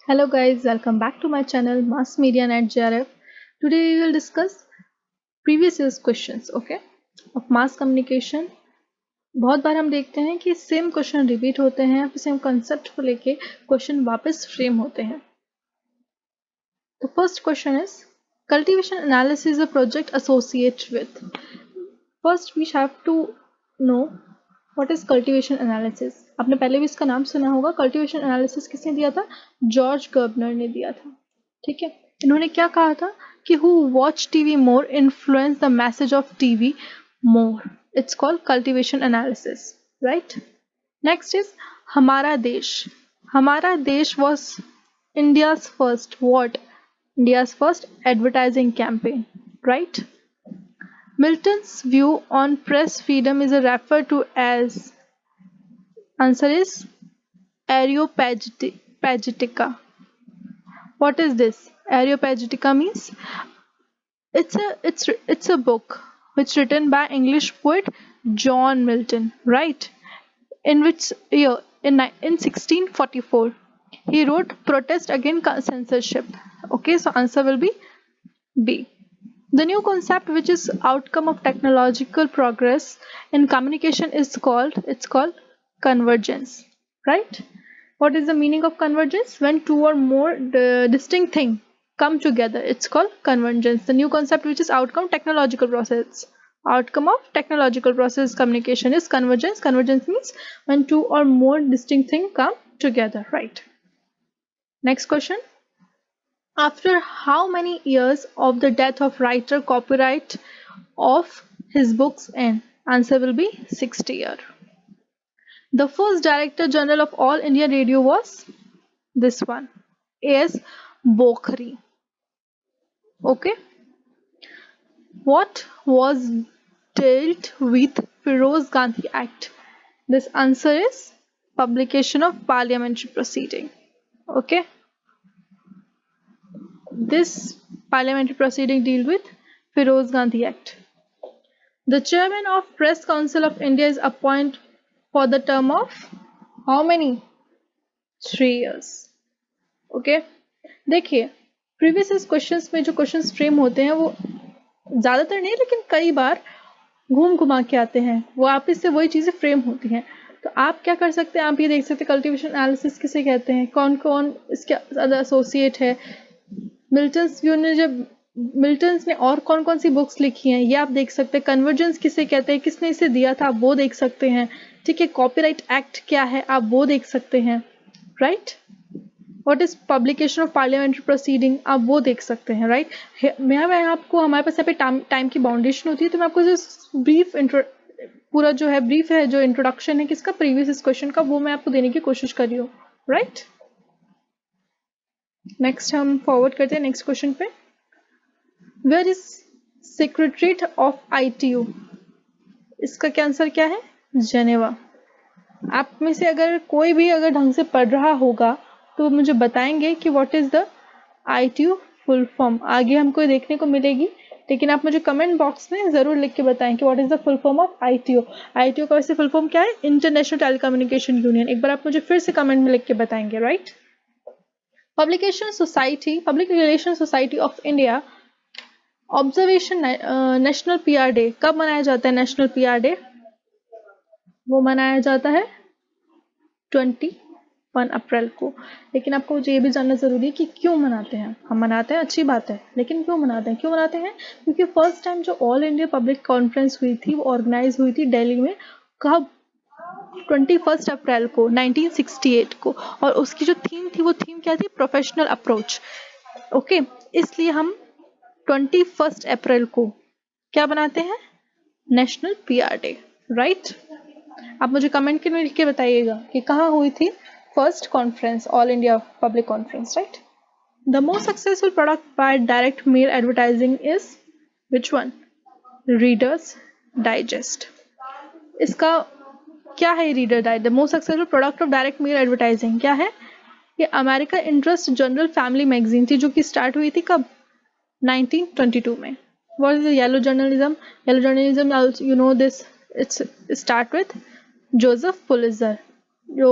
Hello guys, welcome back to my channel Mass Media Net JRF. Today we will discuss previous year's questions, okay, of mass communication. बहुत बार हम देखते हैं कि same question repeat होते हैं, फिर same concept को लेके क्वेश्चन वापस फ्रेम होते हैं. The first question is cultivation analysis is a project associated with. First we have to know what is cultivation analysis. आपने पहले भी इसका नाम सुना होगा. कल्टीवेशन एनालिसिस किसने दिया था? जॉर्ज गर्बनर ने दिया था. ठीक है, इन्होंने क्या कहा था कि who watch TV more influence the message of TV more. It's called cultivation analysis, right. Next is हमारा देश. हमारा देश was India's first what? India's first advertising campaign, right? Milton's view on press freedom is referred to as. Answer is Areopagitica. What is this? Areopagitica means it's a book which written by English poet John Milton, right? In which year? In 1644 he wrote protest against censorship. Okay, so answer will be B. The new concept, which is outcome of technological progress in communication, is called convergence, right? What is the meaning of convergence? When two or more distinct things come together, it's called convergence. The new concept, which is outcome technological process. Outcome of technological process communication is convergence. Convergence means when two or more distinct things come together, right? Next question. After how many years of the death of writer copyright of his books end? Answer will be 60 years. The first Director General of All India Radio was this one, A.S. Bokhari. Okay. What was dealt with Feroz Gandhi Act? This answer is publication of parliamentary proceeding. Okay. This parliamentary proceeding deal with Feroz Gandhi Act. The chairman of Press Council of India is appointed for the term of how many? 3 years. Okay. देखिए previous questions में जो questions frame होते हैं वो ज़्यादातर नहीं लेकिन कई बार घूम घुमा के आते हैं, वो आप इससे वही चीज़ें फ्रेम होती हैं. तो आप क्या कर सकते हैं, आप ये देख सकते हैं कल्टीवेशन एनालिसिस किसे कहते हैं, कौन कौन इसके एसोसिएट है. मिल्टन्स व्यू ने जब मिल्टन्स ने और कौन कौन सी बुक्स लिखी हैं ये आप देख सकते हैं. कन्वर्जेंस किसे कहते हैं, किसने इसे दिया था, आप वो देख सकते हैं. ठीक है, कॉपीराइट एक्ट क्या है आप वो देख सकते हैं, right. What is publication of parliamentary proceeding आप वो देख सकते हैं, राइट. मैं आपको हमारे पास यहाँ पे टाइम की बाउंडेशन होती है तो मैं आपको जो ब्रीफ पूरा जो है ब्रीफ है जो इंट्रोडक्शन है किसका, प्रीवियस क्वेश्चन का, वो मैं आपको देने की कोशिश कर रही हूँ, राइट. नेक्स्ट हम फॉरवर्ड करते हैं नेक्स्ट क्वेश्चन पे. Where is secretariat of ITU? इसका क्या आंसर क्या है? जेनेवा. आप में से अगर कोई भी अगर ढंग से पढ़ रहा होगा तो मुझे बताएंगे कि what is the ITU full form. आगे हमको देखने को मिलेगी लेकिन आप मुझे कमेंट बॉक्स में जरूर लिख के बताएं कि what is the full form of ITU. ITU का वैसे फुल फॉर्म क्या है? International telecommunication union. एक बार आप मुझे फिर से कमेंट में लिख के बताएंगे, right. Publication society, public relation society of India observation national PR day कब मनाया जाता है? नेशनल PR डे वो मनाया जाता है 21 अप्रैल को. लेकिन आपको मुझे ये भी जानना जरूरी है कि क्यों मनाते हैं. हम मनाते हैं, अच्छी बात है, लेकिन क्यों मनाते हैं? क्यों मनाते हैं? क्योंकि फर्स्ट टाइम जो ऑल इंडिया पब्लिक कॉन्फ्रेंस हुई थी वो ऑर्गेनाइज हुई थी दिल्ली में. कब? 21 अप्रैल को 1968 को. और उसकी जो थीम थी वो थीम क्या थी? Professional approach. ओके, इसलिए हम 21 अप्रैल को क्या बनाते हैं? National PR day, right. आप मुझे कमेंट के में लिख के बताइएगा कि कहाँ हुई थी first conference, all India public conference, right. The most successful product by direct mail advertising is which one? Reader's digest. इसका क्या है? Reader digest. The most successful product of direct mail advertising क्या है? ये America interest general family magazine थी जो कि start हुई थी कब? 1922 में. What is the yellow journalism? Yellow journalism, you know this, it's start with Joseph Pulitzer. जो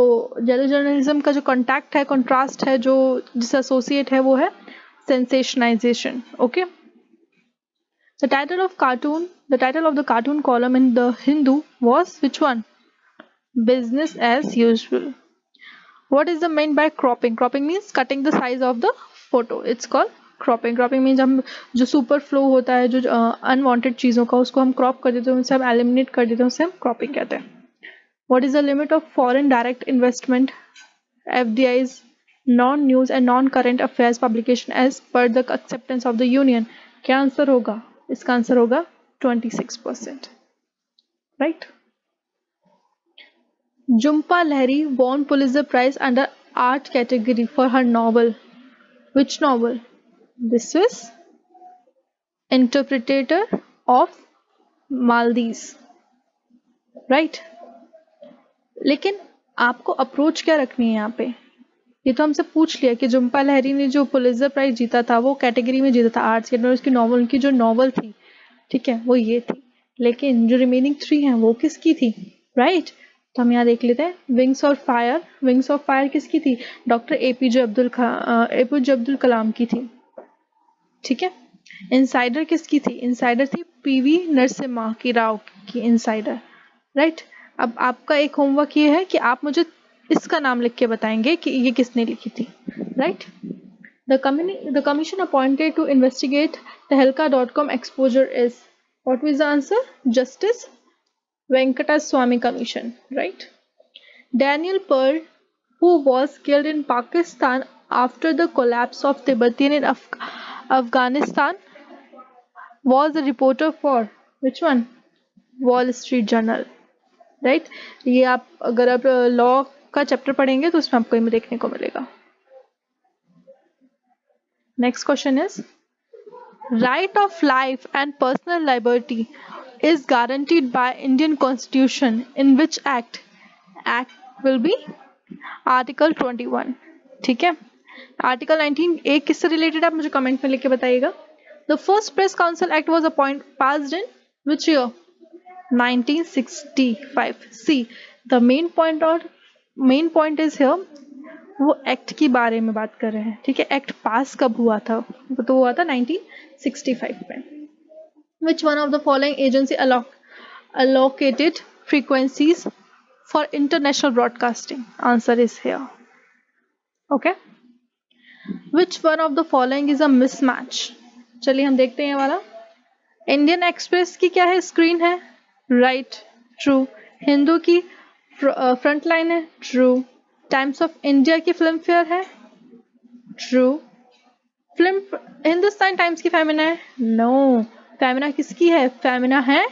जेरो जर्नलिज्म का जो कॉन्टैक्ट है, कॉन्ट्रास्ट है, जो जिससे एसोसिएट है, वो है सेंसेशनाइजेशन. Okay. The title of the cartoon column in the Hindu was which one? Business as usual. What is the meant by cropping? Cropping means cutting the size of the photo. It's called cropping. Cropping means हम जो super flow होता है, जो unwanted चीज़ों का, उसको हम crop कर देते हैं, उनसे हम eliminate कर देते हैं, उसे हम cropping कहते हैं. What is the limit of foreign direct investment? FDI's non-news and non-current affairs publication as per the acceptance of the union. क्या आंसर होगा? इसका आंसर होगा 26%. Right? Jhumpa Lahiri won Pulitzer Prize under art category for her novel. Which novel? This was Interpreter of Maldives. Right? लेकिन आपको approach क्या रखनी है यहाँ पे? ये तो हमसे पूछ लिया कि जुम्पा लहरी ने जो पुलित्जर प्राइज जीता था वो कैटेगरी में जीता था आर्ट्स के अंदर, उसकी नॉवल, उनकी जो नॉवल थी, ठीक है, वो ये थी. लेकिन जो रिमेनिंग 3 हैं वो किसकी थी? राइट. तो हम यहाँ देख लेते हैं. Wings of fire. Wings of fire किसकी थी? डॉक्टर एपीजे अब्दुल कलाम की थी. ठीक है. इनसाइडर किसकी थी? इनसाइडर थी पीवी नरसिम्हा की राव की इनसाइडर. राइट. अब आपका एक होमवर्क ये है कि आप मुझे इसका नाम लिख के बताएंगे कि ये किसने लिखी थी. Right. The commission appointed to investigate Tehelka.com exposure is, what was the answer? Justice Venkataswamy Commission, right? Daniel Pearl, who was killed in Pakistan after the collapse of Tibetan in Afghanistan, was a reporter for which one? Wall Street Journal, right? ये आप अगर आप law का chapter पढ़ेंगे तो उसमें आपको ये देखने को मिलेगा. Next question is, right of life and personal liberty is guaranteed by Indian Constitution in which act? Act will be Article 21. ठीक है. Article 19 एक किससे related आप मुझे comment में लिख के बताइएगा. The first Press Council Act was passed in which year? 1965. See, the main point is here, वो एक्ट के बारे में बात कर रहे हैं. ठीक है. एक्ट पास कब हुआ था? वो तो हुआ था 1965 में. Which one of the following agency allocated frequencies for international broadcasting? Answer is here. Okay. Which one of the following is a mismatch? चलिए हम देखते हैं ये वाला. इंडियन एक्सप्रेस की क्या है? स्क्रीन है. राइट. ट्रू. हिंदू की फ्रंट लाइन है. ट्रू. टाइम्स ऑफ इंडिया की फिल्म फेयर है. ट्रू. फिल्म हिंदुस्तान टाइम्स की फेमिना है. नो. फेमिना किसकी है? फेमिना है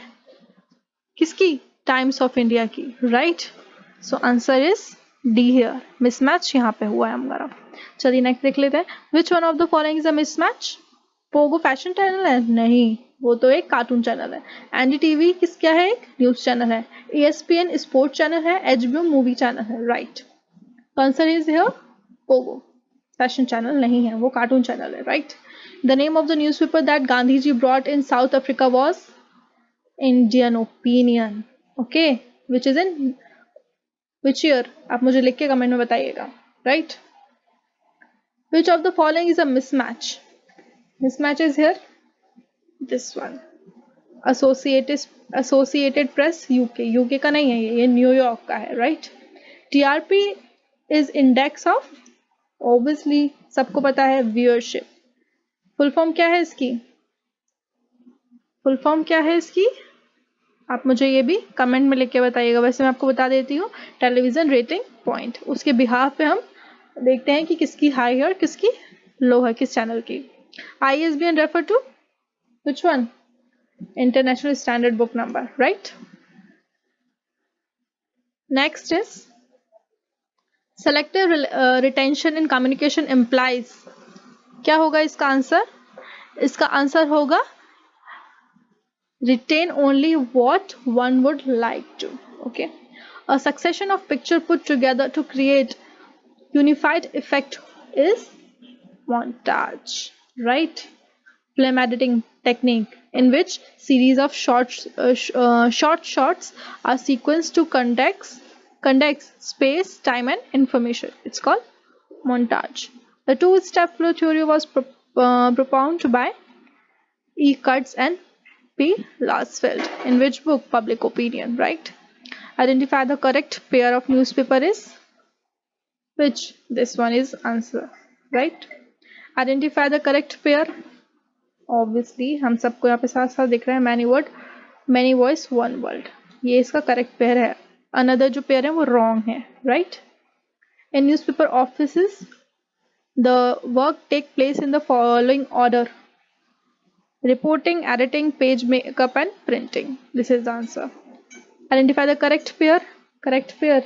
किसकी? टाइम्स ऑफ इंडिया की. Right. So answer is D here. Mismatch यहाँ पे हुआ है हमारा. चलिए नेक्स्ट देख लेते हैं. Which one of the following is a mismatch? Pogo fashion channel है? नहीं, वो तो एक कार्टून चैनल है. एनडीटीवी किस क्या है? एक न्यूज चैनल है. ESPN स्पोर्ट चैनल है. HBO मूवी चैनल है. Right. Answer is here Pogo. Fashion channel नहीं है, वो कार्टून चैनल है. Right. The name of the newspaper that Gandhi ji brought in South Africa was Indian Opinion. Okay. Which is in which year? आप मुझे लिख के comment में बताइएगा. Right. Which of the following is a mismatch? Mismatch is here. This one. Associated Press UK का नहीं है ये न्यूयॉर्क का है. Right. TRP is index of, obviously सबको पता है, व्यूअरशिप. फुल फॉर्म क्या है इसकी? फुल फॉर्म क्या है इसकी? आप मुझे ये भी कमेंट में लिख के बताइएगा. वैसे मैं आपको बता देती हूँ, टेलीविजन रेटिंग पॉइंट. उसके बिहाफ पे हम देखते हैं कि किसकी हाई है और किसकी लो है, किस चैनल की. ISBN refer to which one? International Standard Book Number, right? Next is selective retention in communication implies. क्या होगा इसका आंसर? इसका आंसर होगा retain only what one would like to. Okay. A succession of picture put together to create unified effect is montage, right? Film editing technique in which series of short shots are sequenced to context conducts space, time, and information. It's called montage. The two-step flow theory was propounded by E. Kurtz and P. Larsfeld. In which book? Public Opinion, right? Identify the correct pair of newspaper is which? This one is answer, right? Identify the correct pair. Obviously हम सबको यहाँ पे साथ साथ दिख रहा है many word, many voice, one world. ये इसका करेक्ट पेयर है. अनदर जो पेयर है वो रॉन्ग है, right? In newspaper offices the work take place in the following order: reporting, editing, page makeup and printing. This is the answer. Identify the correct pair. Correct pair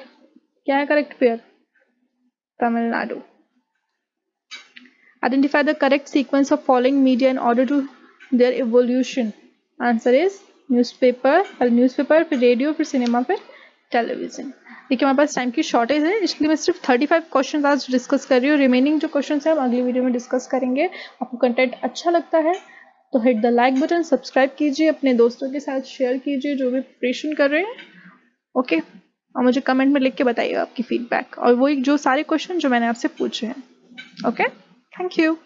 क्या है? Correct pair Tamil Nadu. Identify the correct sequence of following media in order to their evolution. Answer is newspaper, पहले newspaper, फिर radio, फिर cinema, फिर television. देखिए हमारे पास time की shortage है, इसलिए मैं सिर्फ 35 क्वेश्चन आज डिस्कस कर रही हूँ. रिमेनिंग जो क्वेश्चन है हम अगली वीडियो में डिस्कस करेंगे. आपको कंटेंट अच्छा लगता है तो hit the like button, subscribe कीजिए, अपने दोस्तों के साथ शेयर कीजिए जो भी प्रिपरेशन कर रहे हैं. ओके, और मुझे कमेंट में लिख के बताइएगा आपकी फीडबैक और वो जो सारे क्वेश्चन जो मैंने आपसे पूछे हैं. Okay, thank you.